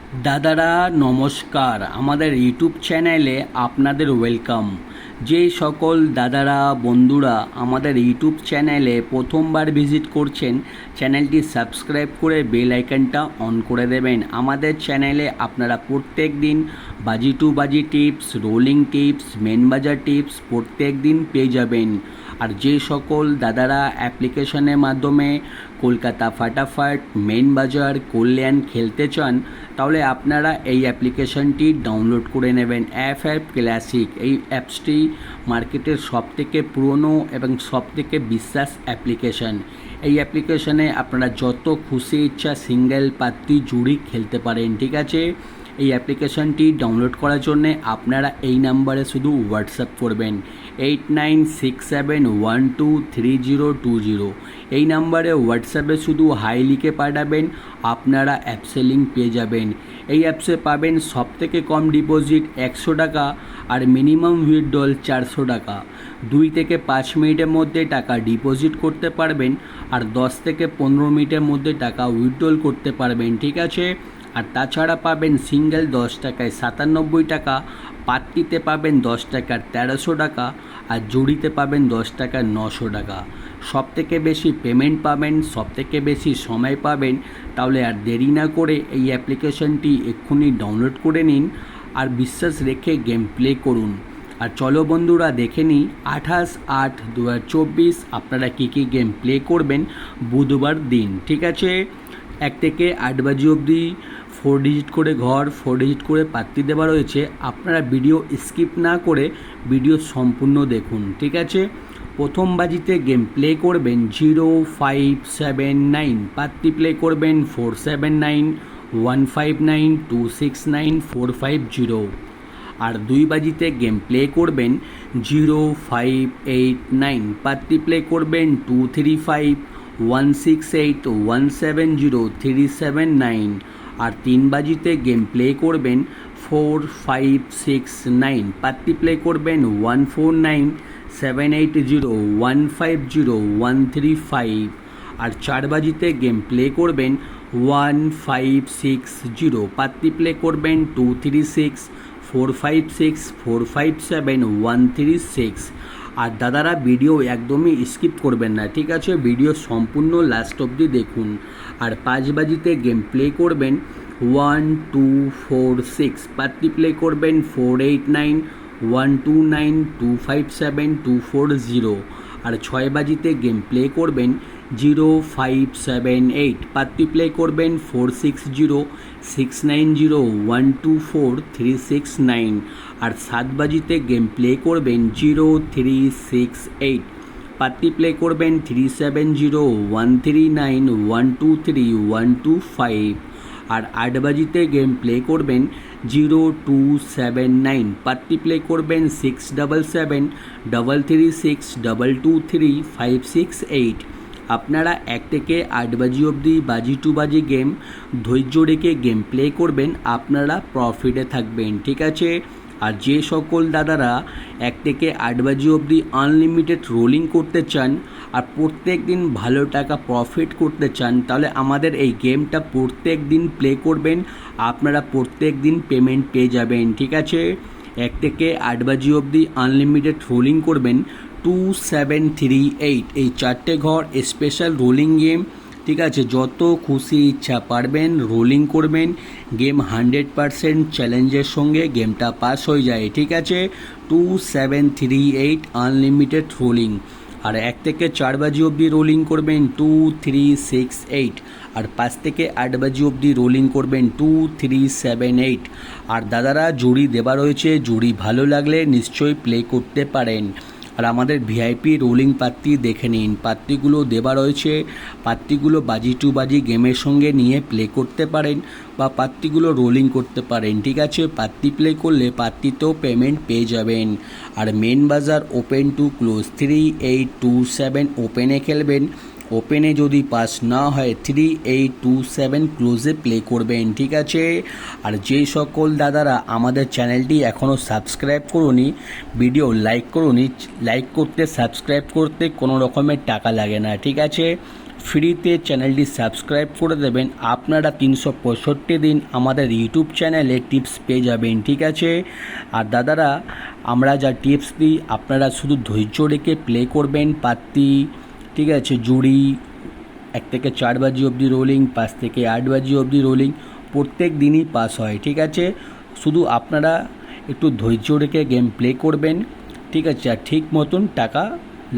দাদারা নমস্কার, আমাদের ইউটিউব চ্যানেলে আপনাদের ওয়েলকাম। যে সকল দাদারা বন্ধুরা আমাদের ইউটিউব চ্যানেলে প্রথমবার ভিজিট করছেন, চ্যানেলটি সাবস্ক্রাইব করে বেল আইকনটা অন করে দেবেন। আমাদের চ্যানেলে আপনারা প্রত্যেক দিন বাজি টু বাজি টিপস, রোলিং টিপস, মেন বাজার টিপস প্রত্যেক দিন পেয়ে যাবেন। আর যে সকল দাদারা অ্যাপ্লিকেশনের মাধ্যমে কলকাতা ফাটাফাট, মেন বাজার, কল্যাণ খেলতে চান, তাহলে আপনারা এই অ্যাপ্লিকেশনটি ডাউনলোড করে নেবেন। অ্যাপ ক্লাসিক এই অ্যাপসটি মার্কেটের সবথেকে পুরনো এবং সবথেকে বিশ্বাস অ্যাপ্লিকেশন। এই অ্যাপ্লিকেশনে আপনারা যত খুশি ইচ্ছা সিঙ্গেল পাত্তি জুড়ি খেলতে পারেন, ঠিক আছে। এই অ্যাপ্লিকেশনটি ডাউনলোড করার জন্যে আপনারা এই নাম্বারে শুধু হোয়াটসঅ্যাপ করবেন 8967123020। এই নাম্বারে হোয়াটসঅ্যাপে শুধু হাই লিখে পাঠাবেন, আপনারা অ্যাপসে লিঙ্ক পেয়ে যাবেন। এই অ্যাপসে পাবেন সবথেকে কম ডিপোজিট 100 টাকা আর মিনিমাম উইথড্রল 400 টাকা। 2 থেকে 5 মিনিটের মধ্যে টাকা ডিপোজিট করতে পারবেন আর 10 থেকে 15 মিনিটের মধ্যে টাকা উইথড্রল করতে পারবেন, ঠিক আছে। আর তাছাড়া পাবেন সিঙ্গেল 10 টাকায় 97 টাকা, পাত্তিতে পাবেন 10 টাকার 1300 টাকা আর জুড়িতে পাবেন 10 টাকার 900 টাকা। সবথেকে বেশি পেমেন্ট পাবেন, সবথেকে বেশি সময় পাবেন। তাহলে আর দেরি না করে এই অ্যাপ্লিকেশনটি এক্ষুনি ডাউনলোড করে নিন আর বিশ্বাস রেখে গেম প্লে করুন। আর চলো বন্ধুরা দেখে নিই 28/8/2024 আপনারা কী কী গেম প্লে করবেন বুধবার দিন, ঠিক আছে। 1 থেকে 8 বাজি অবধি 4 ডিজিট করে ঘর, 4 ডিজিট করে পাত্তি দেওয়া রয়েছে। আপনারা ভিডিও স্কিপ না করে ভিডিও সম্পূর্ণ দেখুন, ঠিক আছে। প্রথম বাজিতে গেম প্লে করবেন 0579, পাত্তি প্লে করবেন 479 159 269 450। আর 2 বাজিতে গেম প্লে করবেন 0589, পাত্তি প্লে করবেন 235 168 170 379। আর 3 বাজিতে গেম প্লে করবেন 4569, পাত্তি প্লে করবেন 149 780 150 135। আর 4 বাজিতে গেম প্লে করবেন 1560, পাত্তি প্লে করবেন 236 456 457 136। আর দাদারা ভিডিও একদমই স্কিপ করবেন না, ঠিক আছে, ভিডিও সম্পূর্ণ লাস্ট অবধি দেখুন। আর 5 বাজিতে গেম প্লে করবেন 1246, পাত্তি প্লে করবেন 489 129 257 240। আর 6 বাজিতে গেম প্লে করবেন 0578, পাত্তি প্লে করবেন 460 690 124 369। আর 7 বাজিতে গেম প্লে করবেন 0368, পাত্তি প্লে করবেন 370 139 123 125। আর 8 বাজিতে গেম প্লে করবেন 0279, পাত্তি প্লে করবেন 677 336 223 568। আপনারা 1 থেকে 8 বাজি অবধি বাজি টু বাজি গেম ধৈর্য রেখে গেম প্লে করবেন, আপনারা প্রফিটে থাকবেন, ঠিক আছে। আর যে সকল দাদারা 1 থেকে 8 বাজি অবধি আনলিমিটেড রোলিং করতে চান আর প্রত্যেক দিন ভালো টাকা প্রফিট করতে চান, তাহলে আমাদের এই গেমটা প্রত্যেক দিন প্লে করবেন, আপনারা প্রত্যেক দিন পেমেন্ট পেয়ে যাবেন, ঠিক আছে। 1 থেকে 8 বাজি অবধি আনলিমিটেড রোলিং করবেন 2738, এই 4টে ঘর স্পেশাল রোলিং গেম, ঠিক আছে। যত খুশি ইচ্ছা পারবেন রোলিং করবেন, গেম 100% চ্যালেঞ্জের সঙ্গে গেমটা পাস হয়ে যায়, ঠিক আছে। 2738 আনলিমিটেড রোলিং। আর 1 থেকে 4 বাজি অবধি রোলিং করবেন 2368। আর 5 থেকে 8 বাজি অবধি রোলিং করবেন 2378। আর দাদারা জুড়ি দেওয়া রয়েছে, জুড়ি ভালো লাগলে নিশ্চয়ই প্লে করতে পারেন। আর আমাদের ভিআইপি রোলিং পাত্তি দেখে নিন, পাত্তিগুলো দেওয়া রয়েছে, পাত্তিগুলো বাজি টু বাজি গেমের সঙ্গে নিয়ে প্লে করতে পারেন বা পাত্তিগুলো রোলিং করতে পারেন, ঠিক আছে। পাত্তি প্লে করলে পাত্তিতেও পেমেন্ট পেয়ে যাবেন। আর মেন বাজার ওপেন টু ক্লোজ 3827 ওপেনে খেলবেন, ওপেনে যদি পাস না হয় 3827 ক্লোজে প্লে করবেন, ঠিক আছে। আর যে সকল দাদারা আমাদের চ্যানেলটি এখনও সাবস্ক্রাইব করুনি, ভিডিও লাইক করুনি, লাইক করতে সাবস্ক্রাইব করতে কোনো রকমের টাকা লাগে না, ঠিক আছে। ফ্রিতে চ্যানেলটি সাবস্ক্রাইব করে দেবেন। আপনারা 365 দিন আমাদের ইউটিউব চ্যানেলে টিপস পেয়ে যাবেন, ঠিক আছে। আর দাদারা, আমরা যা টিপস দিই আপনারা শুধু ধৈর্য রেখে প্লে করবেন। পাত্তি, ঠিক আছে, জুড়ি 1 থেকে 4 বাজি অবধি রোলিং, 5 থেকে 8 বাজি অবধি রোলিং প্রত্যেক দিনই পাস হয়, ঠিক আছে। শুধু আপনারা একটু ধৈর্য রেখে গেম প্লে করবেন, ঠিক আছে, আর ঠিক মতন টাকা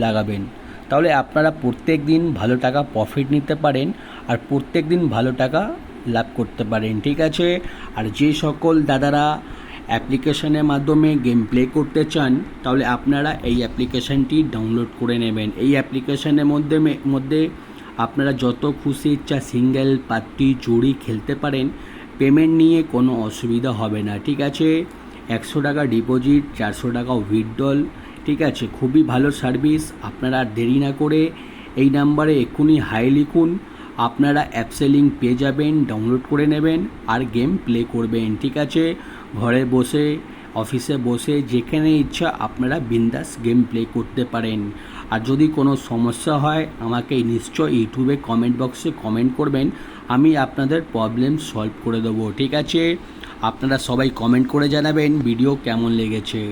লাগাবেন। তাহলে আপনারা প্রত্যেক দিন ভালো টাকা প্রফিট নিতে পারেন আর প্রত্যেক দিন ভালো টাকা লাভ করতে পারেন, ঠিক আছে। আর যে সকল দাদারা অ্যাপ্লিকেশনের মাধ্যমে গেম প্লে করতে চান তাহলে আপনারা এই অ্যাপ্লিকেশানটি ডাউনলোড করে নেবেন। এই অ্যাপ্লিকেশনের মধ্যে আপনারা যত খুশি ইচ্ছা সিঙ্গেল, পাত্তি, জুড়ি খেলতে পারেন। পেমেন্ট নিয়ে কোনো অসুবিধা হবে না, ঠিক আছে। 100 টাকা ডিপোজিট, 400 টাকা উইথড্রল, ঠিক আছে। খুবই ভালো সার্ভিস। আপনারা দেরি না করে এই নাম্বারে এক্ষুনি হাই লিখুন। আপনারা অ্যাপসে লিঙ্ক পেয়ে যাবেন, ডাউনলোড করে নেবেন আর গেম প্লে করবেন, ঠিক আছে। ঘরে বসে, অফিসে বসে, যেখানে ইচ্ছা আপনারা বিন্দাস গেম প্লে করতে পারেন। আর যদি কোনো সমস্যা হয় আমাকে নিশ্চয় ইউটিউবে কমেন্ট বক্সে কমেন্ট করবেন, আমি আপনাদের প্রবলেম সলভ করে দেবো, ঠিক আছে। আপনারা সবাই কমেন্ট করে জানাবেন ভিডিও কেমন লেগেছে।